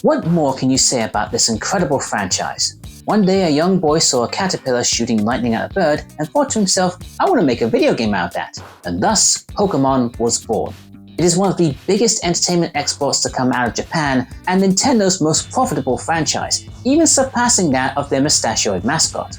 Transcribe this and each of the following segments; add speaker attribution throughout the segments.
Speaker 1: What more can you say about this incredible franchise? One day a young boy saw a caterpillar shooting lightning at a bird and thought to himself, I want to make a video game out of that. And thus, Pokemon was born. It is one of the biggest entertainment exports to come out of Japan and Nintendo's most profitable franchise, even surpassing that of their mustachioed mascot.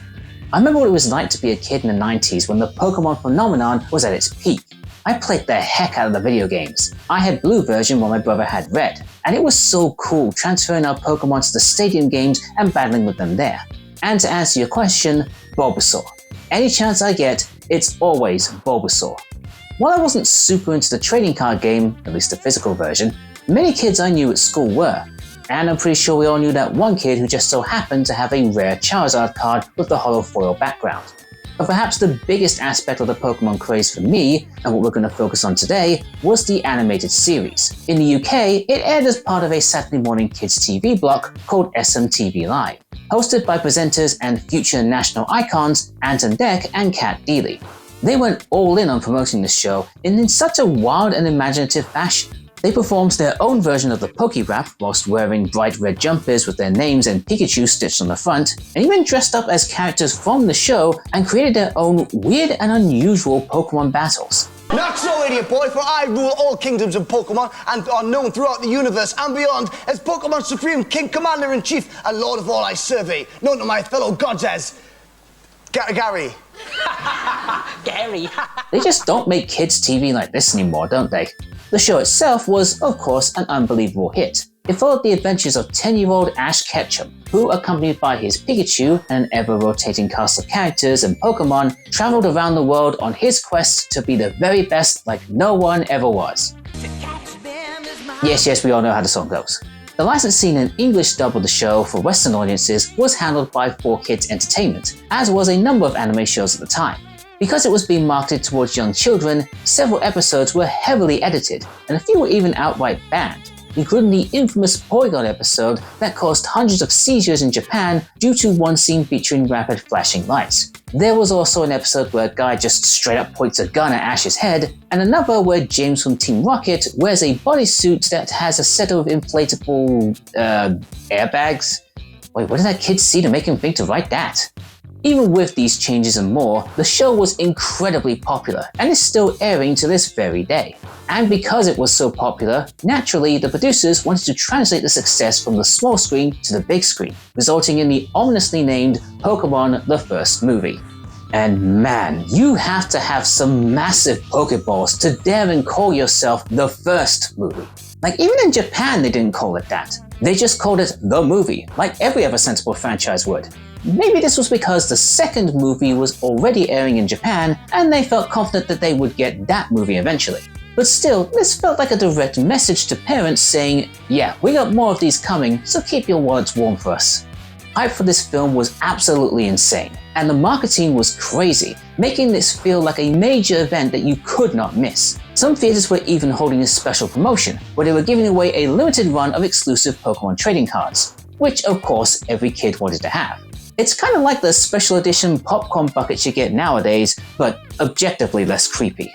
Speaker 1: I remember what it was like to be a kid in the 90s when the Pokemon phenomenon was at its peak. I played the heck out of the video games. I had blue version while my brother had red, and it was so cool transferring our Pokemon to the stadium games and battling with them there. And to answer your question, Bulbasaur. Any chance I get, it's always Bulbasaur. While I wasn't super into the trading card game, at least the physical version, many kids I knew at school were. And I'm pretty sure we all knew that one kid who just so happened to have a rare Charizard card with the hollow foil background. But perhaps the biggest aspect of the Pokemon craze for me, and what we're going to focus on today, was the animated series. In the UK, it aired as part of a Saturday morning kids TV block called SMTV Live, hosted by presenters and future national icons Anton Deck and Kat Deely. They went all in on promoting the show in such a wild and imaginative fashion. They performed their own version of the Poke-Rap whilst wearing bright red jumpers with their names and Pikachu stitched on the front, and even dressed up as characters from the show and created their own weird and unusual Pokemon battles.
Speaker 2: Not so, idiot boy, for I rule all kingdoms of Pokemon and are known throughout the universe and beyond as Pokemon Supreme King Commander-in-Chief and Lord of all I survey, known to my fellow gods as... Gary.
Speaker 3: Gary.
Speaker 1: They just don't make kids' TV like this anymore, don't they? The show itself was, of course, an unbelievable hit. It followed the adventures of 10-year-old Ash Ketchum, who, accompanied by his Pikachu and an ever-rotating cast of characters and Pokemon, traveled around the world on his quest to be the very best like no one ever was. Yes, we all know how the song goes. The licensing and English dub of the show for Western audiences was handled by 4Kids Entertainment, as was a number of anime shows at the time. Because it was being marketed towards young children, several episodes were heavily edited, and a few were even outright banned, including the infamous Porygon episode that caused hundreds of seizures in Japan due to one scene featuring rapid flashing lights. There was also an episode where a guy just straight up points a gun at Ash's head, and another where James from Team Rocket wears a bodysuit that has a set of inflatable, airbags? Wait, what did that kid see to make him think to write that? Even with these changes and more, the show was incredibly popular and is still airing to this very day. And because it was so popular, naturally the producers wanted to translate the success from the small screen to the big screen, resulting in the ominously named Pokemon the First Movie. And man, you have to have some massive Pokeballs to dare and call yourself the First Movie. Like, even in Japan they didn't call it that. They just called it The Movie, like every other sensible franchise would. Maybe this was because the second movie was already airing in Japan and they felt confident that they would get that movie eventually. But still, this felt like a direct message to parents saying, yeah, we got more of these coming, so keep your wallets warm for us. Hype for this film was absolutely insane, and the marketing was crazy, making this feel like a major event that you could not miss. Some theaters were even holding a special promotion, where they were giving away a limited run of exclusive Pokemon trading cards, which of course every kid wanted to have. It's kind of like the special edition popcorn buckets you get nowadays, but objectively less creepy.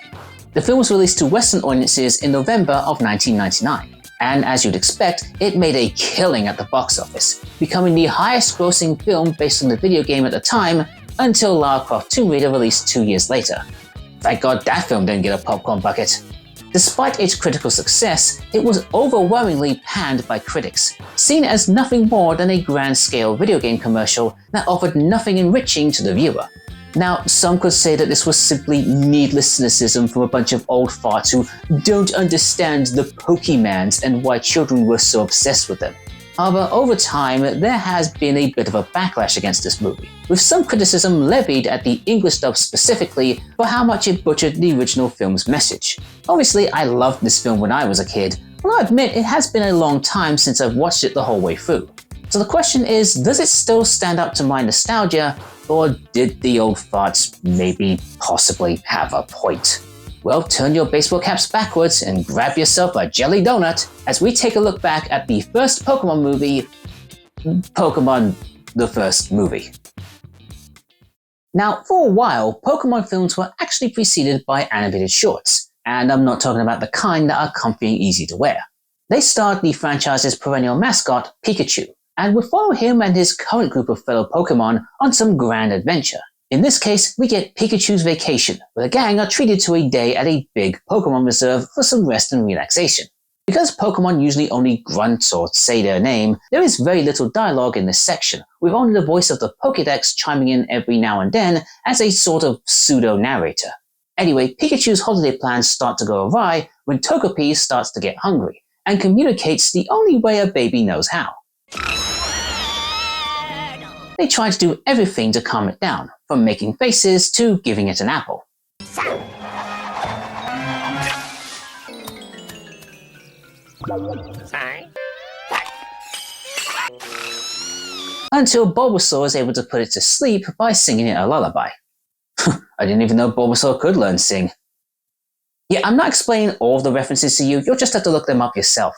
Speaker 1: The film was released to Western audiences in November of 1999, and as you'd expect, it made a killing at the box office, becoming the highest grossing film based on the video game at the time until Lara Croft Tomb Raider released 2 years later. Thank God that film didn't get a popcorn bucket. Despite its critical success, it was overwhelmingly panned by critics, seen as nothing more than a grand-scale video game commercial that offered nothing enriching to the viewer. Now, some could say that this was simply needless cynicism from a bunch of old farts who don't understand the Pokemans and why children were so obsessed with them. However, over time, there has been a bit of a backlash against this movie, with some criticism levied at the English dub specifically for how much it butchered the original film's message. Obviously, I loved this film when I was a kid, but I'll admit it has been a long time since I've watched it the whole way through. So the question is, does it still stand up to my nostalgia, or did the old farts maybe possibly have a point? Well, turn your baseball caps backwards and grab yourself a jelly donut as we take a look back at the first Pokemon movie, Pokemon the First Movie. Now, for a while, Pokemon films were actually preceded by animated shorts, and I'm not talking about the kind that are comfy and easy to wear. They starred the franchise's perennial mascot, Pikachu, and would follow him and his current group of fellow Pokemon on some grand adventure. In this case, we get Pikachu's Vacation, where the gang are treated to a day at a big Pokemon reserve for some rest and relaxation. Because Pokemon usually only grunt or say their name, there is very little dialogue in this section, with only the voice of the Pokédex chiming in every now and then as a sort of pseudo-narrator. Anyway, Pikachu's holiday plans start to go awry when Togepi starts to get hungry, and communicates the only way a baby knows how. They try to do everything to calm it down, from making faces to giving it an apple. Until Bulbasaur is able to put it to sleep by singing it a lullaby. I didn't even know Bulbasaur could learn sing. Yeah, I'm not explaining all of the references to you, you'll just have to look them up yourself.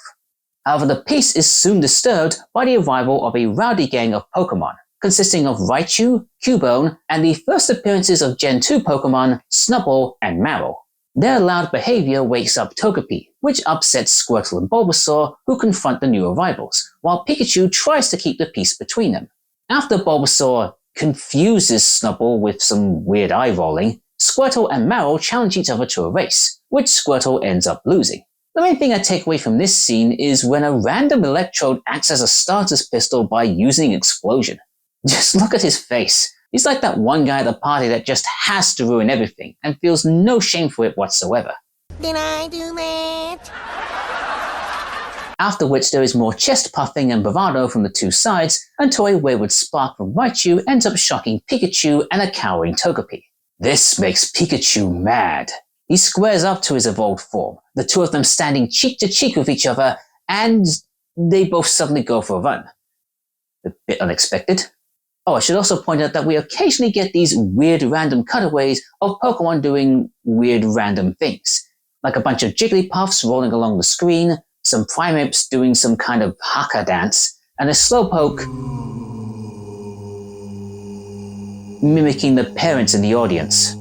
Speaker 1: However, the peace is soon disturbed by the arrival of a rowdy gang of Pokemon, consisting of Raichu, Cubone, and the first appearances of Gen 2 Pokemon, Snubbull and Marill. Their loud behavior wakes up Togepi, which upsets Squirtle and Bulbasaur, who confront the new arrivals, while Pikachu tries to keep the peace between them. After Bulbasaur confuses Snubbull with some weird eye rolling, Squirtle and Marill challenge each other to a race, which Squirtle ends up losing. The main thing I take away from this scene is when a random Electrode acts as a starter's pistol by using explosion. Just look at his face. He's like that one guy at the party that just has to ruin everything and feels no shame for it whatsoever.
Speaker 4: Did I do that?
Speaker 1: After which there is more chest puffing and bravado from the two sides until a wayward spark from Raichu ends up shocking Pikachu and a cowering Togepi. This makes Pikachu mad. He squares up to his evolved form, the two of them standing cheek to cheek with each other, and they both suddenly go for a run. A bit unexpected. Oh, I should also point out that we occasionally get these weird random cutaways of Pokemon doing weird random things, like a bunch of Jigglypuffs rolling along the screen, some Primeapes doing some kind of haka dance, and a Slowpoke mimicking the parents in the audience.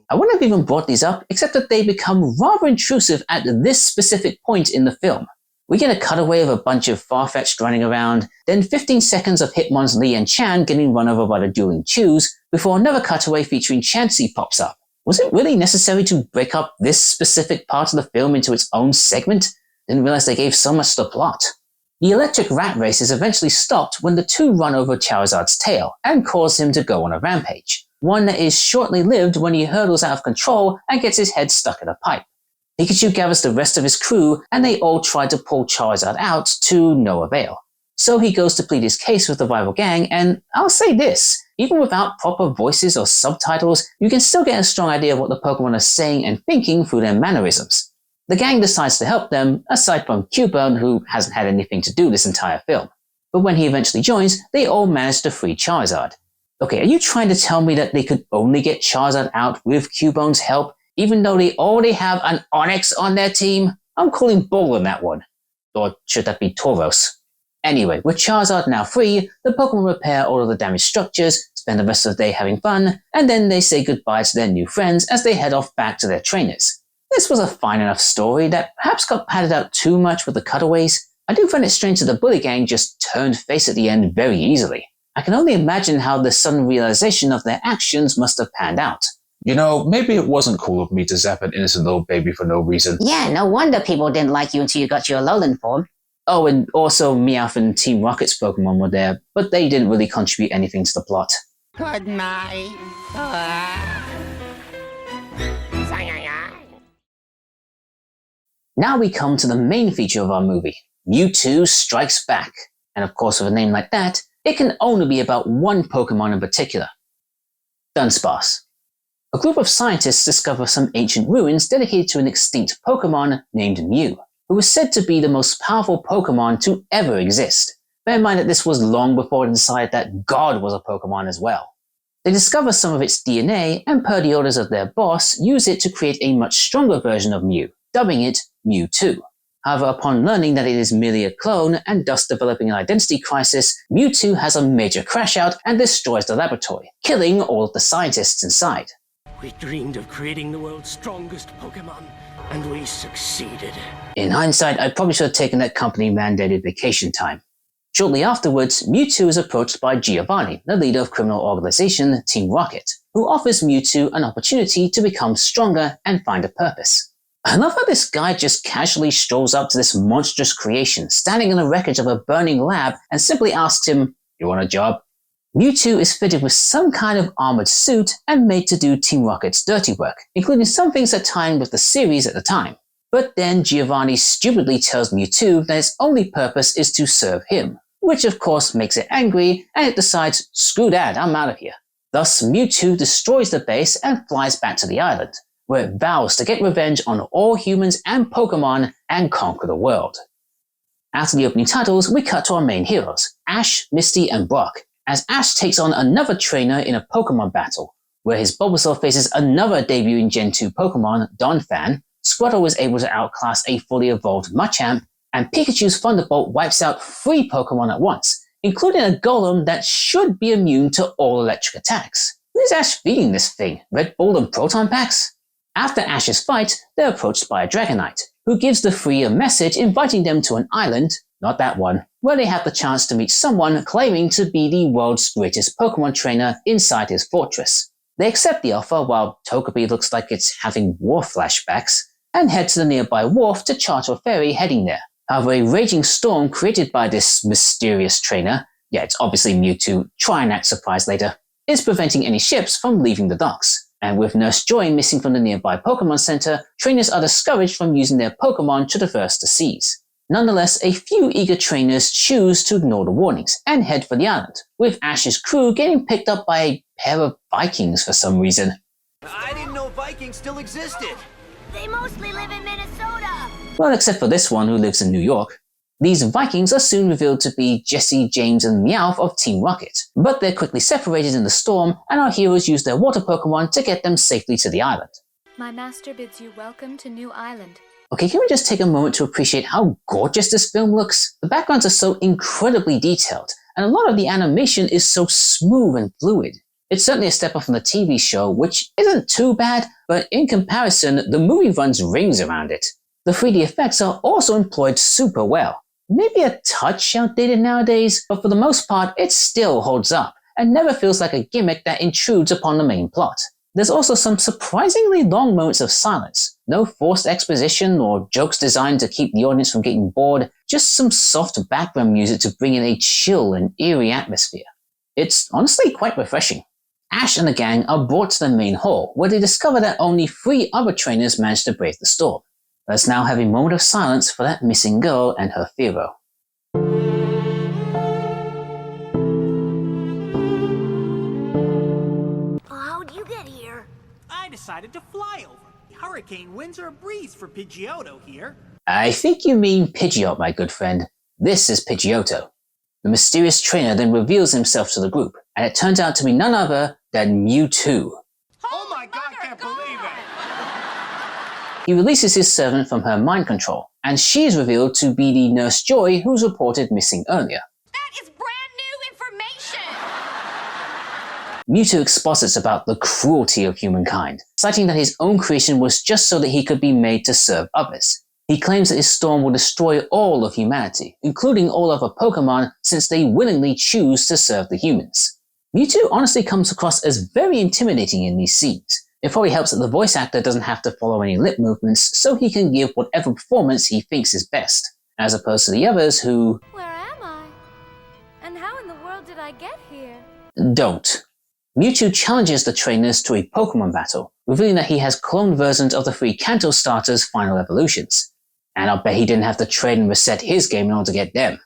Speaker 1: I wouldn't have even brought these up, except that they become rather intrusive at this specific point in the film. We get a cutaway of a bunch of Farfetch'd running around, then 15 seconds of Hitmon's Lee and Chan getting run over by the dueling Chews, before another cutaway featuring Chansey pops up. Was it really necessary to break up this specific part of the film into its own segment? Didn't realize they gave so much to the plot. The electric rat race is eventually stopped when the two run over Charizard's tail and cause him to go on a rampage. One that is shortly lived when he hurdles out of control and gets his head stuck in a pipe. Pikachu gathers the rest of his crew and they all try to pull Charizard out to no avail. So he goes to plead his case with the rival gang, and I'll say this, even without proper voices or subtitles, you can still get a strong idea of what the Pokemon are saying and thinking through their mannerisms. The gang decides to help them, aside from Cubone, who hasn't had anything to do this entire film. But when he eventually joins, they all manage to free Charizard. Okay, are you trying to tell me that they could only get Charizard out with Cubone's help, even though they already have an Onix on their team? I'm calling bull on that one. Or should that be Tauros? Anyway, with Charizard now free, the Pokemon repair all of the damaged structures, spend the rest of the day having fun, and then they say goodbye to their new friends as they head off back to their trainers. This was a fine enough story that perhaps got padded out too much with the cutaways. I do find it strange that the bully gang just turned face at the end very easily. I can only imagine how the sudden realization of their actions must have panned out.
Speaker 5: You know, maybe it wasn't cool of me to zap an innocent little baby for no reason.
Speaker 4: Yeah, no wonder people didn't like you until you got your Alolan form.
Speaker 1: Oh, and also Meowth and Team Rocket's Pokemon were there, but they didn't really contribute anything to the plot.
Speaker 4: Good night.
Speaker 1: Now we come to the main feature of our movie, Mewtwo Strikes Back. And of course with a name like that, it can only be about one Pokemon in particular. Dunsparce. A group of scientists discover some ancient ruins dedicated to an extinct Pokemon named Mew, who was said to be the most powerful Pokemon to ever exist. Bear in mind that this was long before they decided that God was a Pokemon as well. They discover some of its DNA and per the orders of their boss, use it to create a much stronger version of Mew, dubbing it Mewtwo. However, upon learning that it is merely a clone and thus developing an identity crisis, Mewtwo has a major crash out and destroys the laboratory, killing all of the scientists inside.
Speaker 6: We dreamed of creating the world's strongest Pokemon, and we succeeded.
Speaker 1: In hindsight, I probably should have taken that company-mandated vacation time. Shortly afterwards, Mewtwo is approached by Giovanni, the leader of criminal organization Team Rocket, who offers Mewtwo an opportunity to become stronger and find a purpose. I love how this guy just casually strolls up to this monstrous creation, standing in the wreckage of a burning lab, and simply asks him, "You want a job?" Mewtwo is fitted with some kind of armored suit and made to do Team Rocket's dirty work, including some things that tie in with the series at the time. But then Giovanni stupidly tells Mewtwo that its only purpose is to serve him, which of course makes it angry, and it decides, "Screw that, I'm out of here." Thus, Mewtwo destroys the base and flies back to the island, where it vows to get revenge on all humans and Pokemon and conquer the world. After the opening titles, we cut to our main heroes, Ash, Misty, and Brock, as Ash takes on another trainer in a Pokemon battle, where his Bulbasaur faces another debuting Gen 2 Pokemon, Donphan, Squirtle was able to outclass a fully evolved Machamp, and Pikachu's Thunderbolt wipes out 3 Pokemon at once, including a Golem that should be immune to all electric attacks. Who's Ash feeding this thing? Red Bull and Proton Packs? After Ash's fight, they're approached by a Dragonite, who gives the 3 a message inviting them to an island, not that one, where they have the chance to meet someone claiming to be the world's greatest Pokemon trainer inside his fortress. They accept the offer while Togepi looks like it's having war flashbacks, and head to the nearby wharf to charter a ferry heading there. However, a raging storm created by this mysterious trainer, yeah, it's obviously Mewtwo, try and act surprised later, is preventing any ships from leaving the docks. And with Nurse Joy missing from the nearby Pokemon Center, trainers are discouraged from using their Pokemon to traverse the seas. Nonetheless, a few eager trainers choose to ignore the warnings and head for the island, with Ash's crew getting picked up by a pair of Vikings for some reason.
Speaker 7: I didn't know Vikings still existed.
Speaker 8: They mostly live in Minnesota.
Speaker 1: Well, except for this one who lives in New York. These Vikings are soon revealed to be Jesse, James, and Meowth of Team Rocket, but they're quickly separated in the storm, and our heroes use their water Pokemon to get them safely to the island.
Speaker 9: My master bids you welcome to New Island.
Speaker 1: Okay, can we just take a moment to appreciate how gorgeous this film looks? The backgrounds are so incredibly detailed, and a lot of the animation is so smooth and fluid. It's certainly a step up from the TV show, which isn't too bad, but in comparison, the movie runs rings around it. The 3D effects are also employed super well. Maybe a touch outdated nowadays, but for the most part, it still holds up, and never feels like a gimmick that intrudes upon the main plot. There's also some surprisingly long moments of silence. No forced exposition or jokes designed to keep the audience from getting bored, just some soft background music to bring in a chill and eerie atmosphere. It's honestly quite refreshing. Ash and the gang are brought to the main hall, where they discover that only 3 other trainers managed to brave the storm. Let's now have a moment of silence for that missing girl and her Fearow.
Speaker 8: How'd you get here?
Speaker 7: I decided to fly over. Hurricane winds are a breeze for Pidgeotto here.
Speaker 1: I think you mean Pidgeot, my good friend. This is Pidgeotto. The mysterious trainer then reveals himself to the group, and it turns out to be none other than Mewtwo.
Speaker 7: Oh my god, I can't believe it!
Speaker 1: He releases his servant from her mind control, and she is revealed to be the Nurse Joy who was reported missing earlier.
Speaker 8: That is brand new information!
Speaker 1: Mewtwo exposits about the cruelty of humankind, citing that his own creation was just so that he could be made to serve others. He claims that his storm will destroy all of humanity, including all other Pokemon, since they willingly choose to serve the humans. Mewtwo honestly comes across as very intimidating in these scenes. It probably helps that the voice actor doesn't have to follow any lip movements, so he can give whatever performance he thinks is best, as opposed to the others who
Speaker 9: Where am I? And how in the world did I get here?
Speaker 1: don't. Mewtwo challenges the trainers to a Pokemon battle, revealing that he has cloned versions of the 3 Kanto starters' final evolutions. And I'll bet he didn't have to trade and reset his game in order to get them.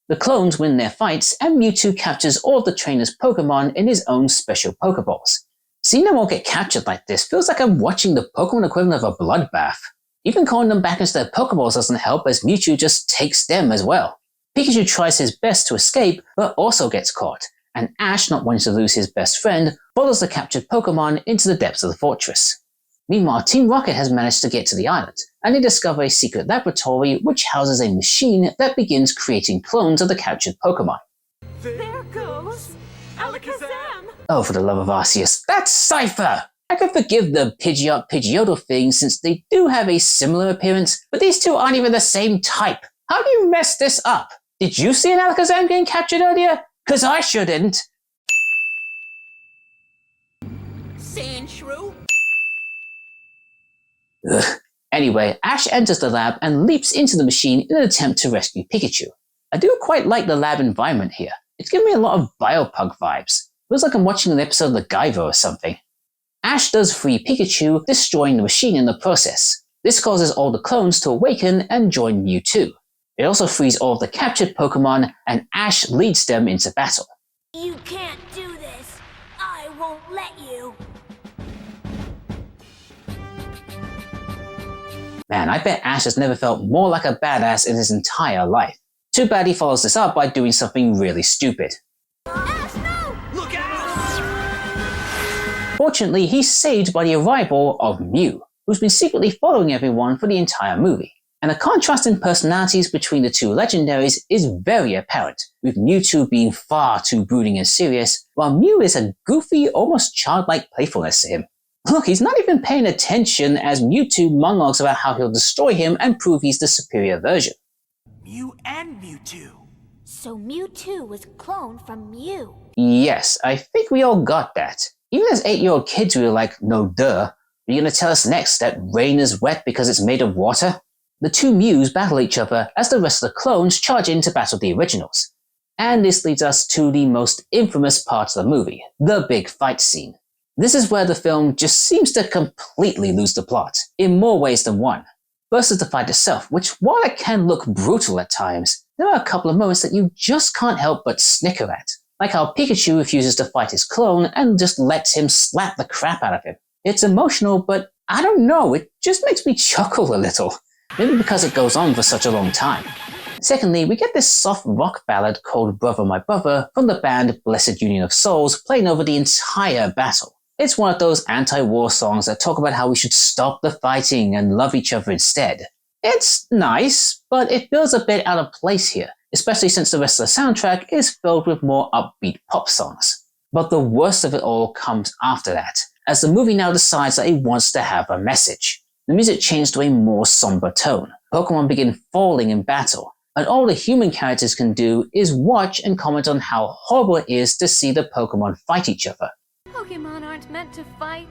Speaker 1: The clones win their fights, and Mewtwo captures all of the trainers' Pokemon in his own special Pokeballs. Seeing them all get captured like this feels like I'm watching the Pokemon equivalent of a bloodbath. Even calling them back into their Pokeballs doesn't help, as Mewtwo just takes them as well. Pikachu tries his best to escape, but also gets caught, and Ash, not wanting to lose his best friend, follows the captured Pokemon into the depths of the fortress. Meanwhile, Team Rocket has managed to get to the island, and they discover a secret laboratory which houses a machine that begins creating clones of the captured Pokemon.
Speaker 9: There goes Alakazam!
Speaker 1: Oh, for the love of Arceus, that's Cypher! I could forgive the Pidgeot Pidgeotto thing since they do have a similar appearance, but these two aren't even the same type. How do you mess this up? Did you see an Alakazam getting captured earlier? Cause I sure didn't.
Speaker 3: Sandshrew?
Speaker 1: Ugh. Anyway, Ash enters the lab and leaps into the machine in an attempt to rescue Pikachu. I do quite like the lab environment here. It's giving me a lot of Biopug vibes. Feels like I'm watching an episode of MacGyver or something. Ash does free Pikachu, destroying the machine in the process. This causes all the clones to awaken and join Mewtwo. It also frees all of the captured Pokemon, and Ash leads them into battle.
Speaker 8: You can't do this. I won't let you.
Speaker 1: Man, I bet Ash has never felt more like a badass in his entire life. Too bad he follows this up by doing something really stupid.
Speaker 8: Ash, no!
Speaker 6: Look out!
Speaker 1: Fortunately, he's saved by the arrival of Mew, who's been secretly following everyone for the entire movie. And the contrast in personalities between the two legendaries is very apparent, with Mewtwo being far too brooding and serious, while Mew is a goofy, almost childlike playfulness to him. Look, he's not even paying attention as Mewtwo monologues about how he'll destroy him and prove he's the superior version.
Speaker 7: Mew and Mewtwo.
Speaker 8: So Mewtwo was cloned from Mew.
Speaker 1: Yes, I think we all got that. Even as 8-year-old kids we were like, no duh. Are you gonna tell us next that rain is wet because it's made of water? The two Mews battle each other as the rest of the clones charge in to battle the originals. And this leads us to the most infamous part of the movie, the big fight scene. This is where the film just seems to completely lose the plot, in more ways than one. First is the fight itself, which while it can look brutal at times, there are a couple of moments that you just can't help but snicker at. Like how Pikachu refuses to fight his clone and just lets him slap the crap out of him. It's emotional, but I don't know, it just makes me chuckle a little. Maybe because it goes on for such a long time. Secondly, we get this soft rock ballad called Brother My Brother from the band Blessed Union of Souls playing over the entire battle. It's one of those anti-war songs that talk about how we should stop the fighting and love each other instead. It's nice, but it feels a bit out of place here, especially since the rest of the soundtrack is filled with more upbeat pop songs. But the worst of it all comes after that, as the movie now decides that it wants to have a message. The music changed to a more somber tone. Pokemon begin falling in battle, and all the human characters can do is watch and comment on how horrible it is to see the Pokemon fight each other.
Speaker 9: Pokemon aren't meant to fight.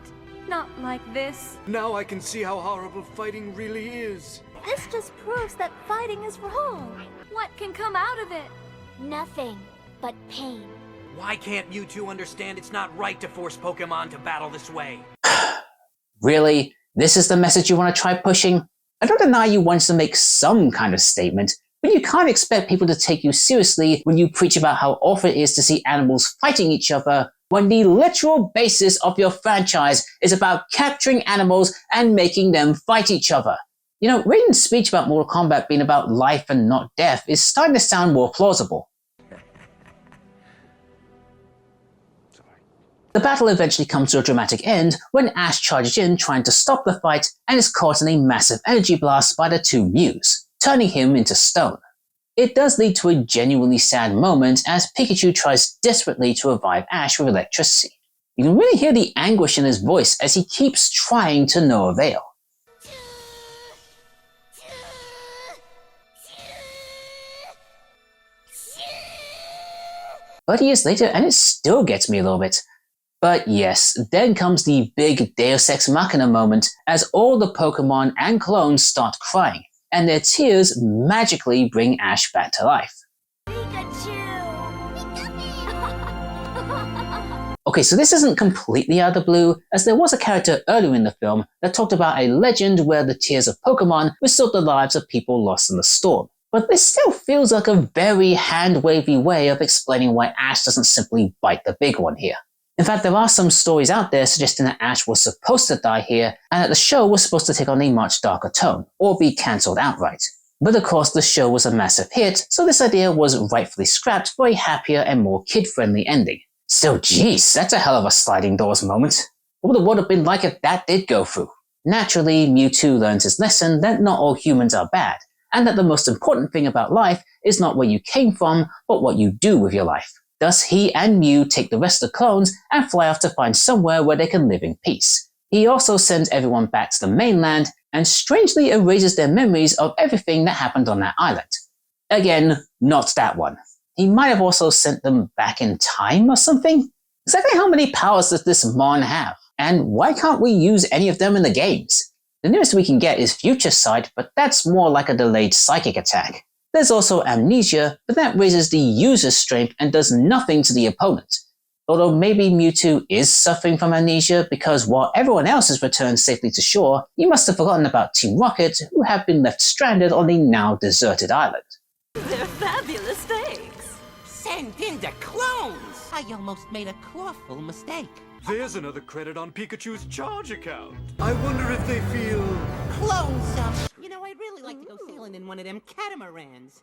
Speaker 9: Not like this.
Speaker 6: Now I can see how horrible fighting really is.
Speaker 9: This just proves that fighting is wrong. What can come out of it?
Speaker 8: Nothing but pain.
Speaker 7: Why can't Mewtwo understand it's not right to force Pokemon to battle this way?
Speaker 1: Really? This is the message you want to try pushing? I don't deny you want to make some kind of statement, but you can't expect people to take you seriously when you preach about how awful it is to see animals fighting each other when the literal basis of your franchise is about capturing animals and making them fight each other. You know, Raiden's speech about Mortal Kombat being about life and not death is starting to sound more plausible. The battle eventually comes to a dramatic end when Ash charges in trying to stop the fight and is caught in a massive energy blast by the two Mews, turning him into stone. It does lead to a genuinely sad moment as Pikachu tries desperately to revive Ash with electricity. You can really hear the anguish in his voice as he keeps trying to no avail. But years later, and it still gets me a little bit. But yes, then comes the big Deus Ex Machina moment as all the Pokemon and clones start crying, and their tears magically bring Ash back to life. Okay, so this isn't completely out of the blue, as there was a character earlier in the film that talked about a legend where the tears of Pokemon restored the lives of people lost in the storm. But this still feels like a very hand-wavy way of explaining why Ash doesn't simply bite the big one here. In fact, there are some stories out there suggesting that Ash was supposed to die here, and that the show was supposed to take on a much darker tone, or be cancelled outright. But of course, the show was a massive hit, so this idea was rightfully scrapped for a happier and more kid-friendly ending. Still, geez, that's a hell of a sliding doors moment. What would the world have been like if that did go through? Naturally, Mewtwo learns his lesson that not all humans are bad, and that the most important thing about life is not where you came from, but what you do with your life. Thus, he and Mew take the rest of the clones and fly off to find somewhere where they can live in peace. He also sends everyone back to the mainland and strangely erases their memories of everything that happened on that island. Again, not that one. He might have also sent them back in time or something? Exactly how many powers does this Mon have? And why can't we use any of them in the games? The nearest we can get is Future Sight, but that's more like a delayed psychic attack. There's also Amnesia, but that raises the user's strength and does nothing to the opponent. Although maybe Mewtwo is suffering from amnesia because while everyone else has returned safely to shore, he must have forgotten about Team Rocket, who have been left stranded on the now deserted island.
Speaker 8: They're fabulous things.
Speaker 3: Send in the clones!
Speaker 4: I almost made a clawful mistake.
Speaker 6: There's another credit on Pikachu's charge account. I wonder if they feel...
Speaker 4: Clone some. You know, I'd really like to go sailing in one of them catamarans.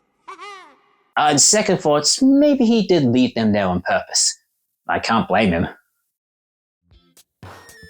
Speaker 1: On second thoughts, maybe he did leave them there on purpose. I can't blame him.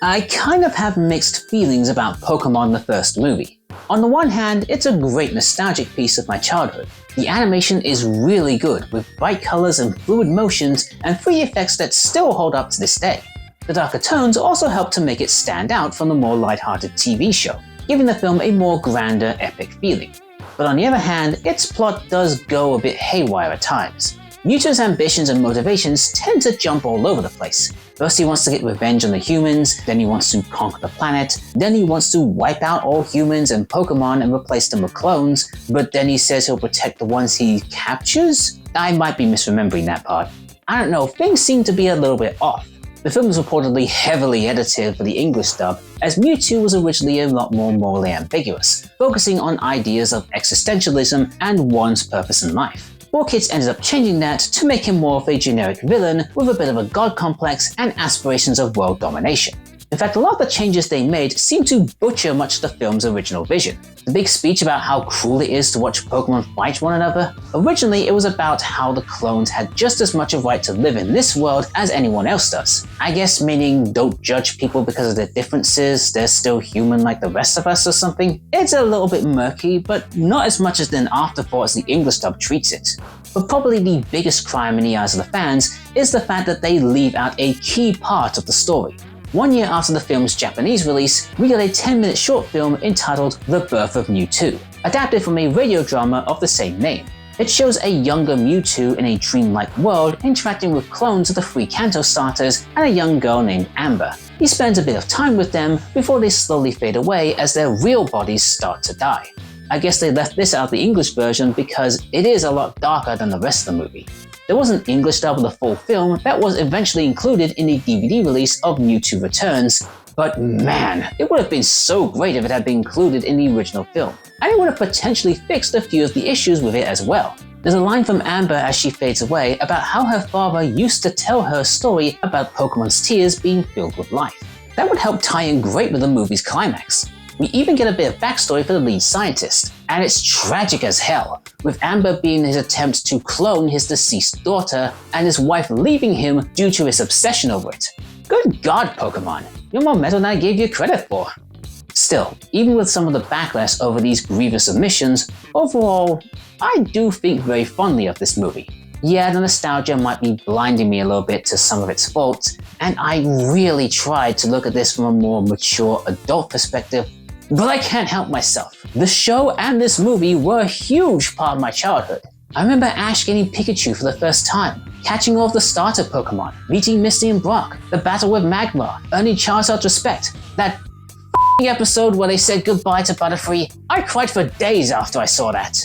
Speaker 1: I kind of have mixed feelings about Pokemon the first movie. On the one hand, it's a great nostalgic piece of my childhood. The animation is really good, with bright colors and fluid motions and free effects that still hold up to this day. The darker tones also help to make it stand out from the more lighthearted TV show, giving the film a more grander, epic feeling. But on the other hand, its plot does go a bit haywire at times. Mewtwo's ambitions and motivations tend to jump all over the place. First he wants to get revenge on the humans, then he wants to conquer the planet, then he wants to wipe out all humans and Pokemon and replace them with clones, but then he says he'll protect the ones he captures? I might be misremembering that part. I don't know, things seem to be a little bit off. The film was reportedly heavily edited for the English dub, as Mewtwo was originally a lot more morally ambiguous, focusing on ideas of existentialism and one's purpose in life. 4Kids ended up changing that to make him more of a generic villain with a bit of a god complex and aspirations of world domination. In fact, a lot of the changes they made seem to butcher much of the film's original vision. The big speech about how cruel it is to watch Pokemon fight one another, originally it was about how the clones had just as much a right to live in this world as anyone else does. I guess meaning don't judge people because of their differences, they're still human like the rest of us or something. It's a little bit murky, but not as much as an afterthought as the English dub treats it. But probably the biggest crime in the eyes of the fans is the fact that they leave out a key part of the story. 1 year after the film's Japanese release, we got a 10-minute short film entitled The Birth of Mewtwo, adapted from a radio drama of the same name. It shows a younger Mewtwo in a dreamlike world interacting with clones of the 3 Kanto starters and a young girl named Amber. He spends a bit of time with them before they slowly fade away as their real bodies start to die. I guess they left this out of the English version because it is a lot darker than the rest of the movie. There was an English dub of the full film that was eventually included in the DVD release of Mewtwo Returns, but man, it would have been so great if it had been included in the original film, and it would have potentially fixed a few of the issues with it as well. There's a line from Amber as she fades away about how her father used to tell her a story about Pokemon's tears being filled with life. That would help tie in great with the movie's climax. We even get a bit of backstory for the lead scientist, and it's tragic as hell, with Amber being his attempt to clone his deceased daughter and his wife leaving him due to his obsession over it. Good God, Pokemon, you're more metal than I gave you credit for. Still, even with some of the backlash over these grievous omissions, overall, I do think very fondly of this movie. Yeah, the nostalgia might be blinding me a little bit to some of its faults, and I really tried to look at this from a more mature adult perspective, but I can't help myself. The show and this movie were a huge part of my childhood. I remember Ash getting Pikachu for the first time, catching all of the starter Pokemon, meeting Misty and Brock, the battle with Magmar, earning Charizard's respect, that episode where they said goodbye to Butterfree. I cried for days after I saw that.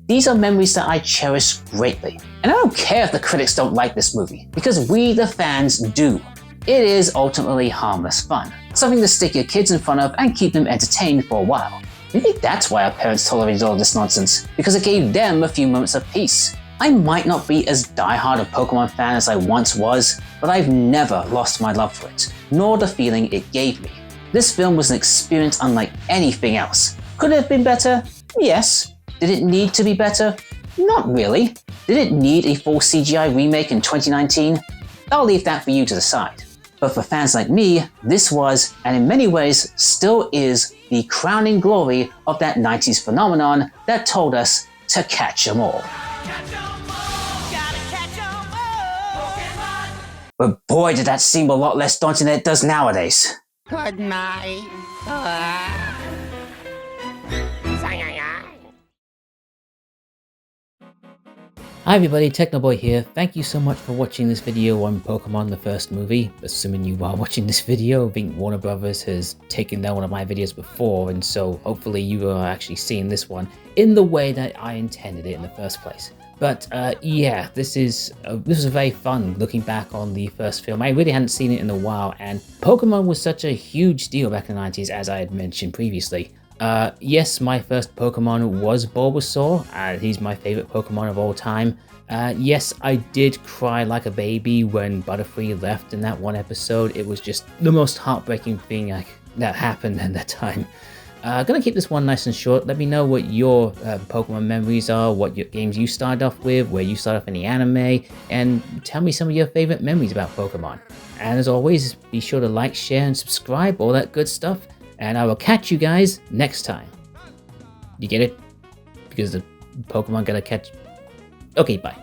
Speaker 1: These are memories that I cherish greatly. And I don't care if the critics don't like this movie, because we, the fans, do. It is ultimately harmless fun, something to stick your kids in front of and keep them entertained for a while. Maybe that's why our parents tolerated all this nonsense, because it gave them a few moments of peace. I might not be as diehard a Pokemon fan as I once was, but I've never lost my love for it, nor the feeling it gave me. This film was an experience unlike anything else. Could it have been better? Yes. Did it need to be better? Not really. Did it need a full CGI remake in 2019? I'll leave that for you to decide. But for fans like me, this was, and in many ways still is, the crowning glory of that 90s phenomenon that told us to catch 'em all. But boy, did that seem a lot less daunting than it does nowadays.
Speaker 4: Good night.
Speaker 1: Hi everybody, TeknoBoy here. Thank you so much for watching this video on Pokemon the first movie. Assuming you are watching this video, I think Warner Brothers has taken down one of my videos before, and so hopefully you are actually seeing this one in the way that I intended it in the first place. But yeah, this was very fun looking back on the first film. I really hadn't seen it in a while, and Pokemon was such a huge deal back in the 90s, as I had mentioned previously. Yes, my first Pokemon was Bulbasaur, he's my favorite Pokemon of all time. Yes, I did cry like a baby when Butterfree left in that one episode. It was just the most heartbreaking thing that happened at that time. Gonna keep this one nice and short. Let me know what your Pokemon memories are, what your games you started off with, where you started off in the anime, and tell me some of your favorite memories about Pokemon. And as always, be sure to like, share, and subscribe, all that good stuff. And I will catch you guys next time. You get it? Because the Pokemon gotta catch... Okay, bye.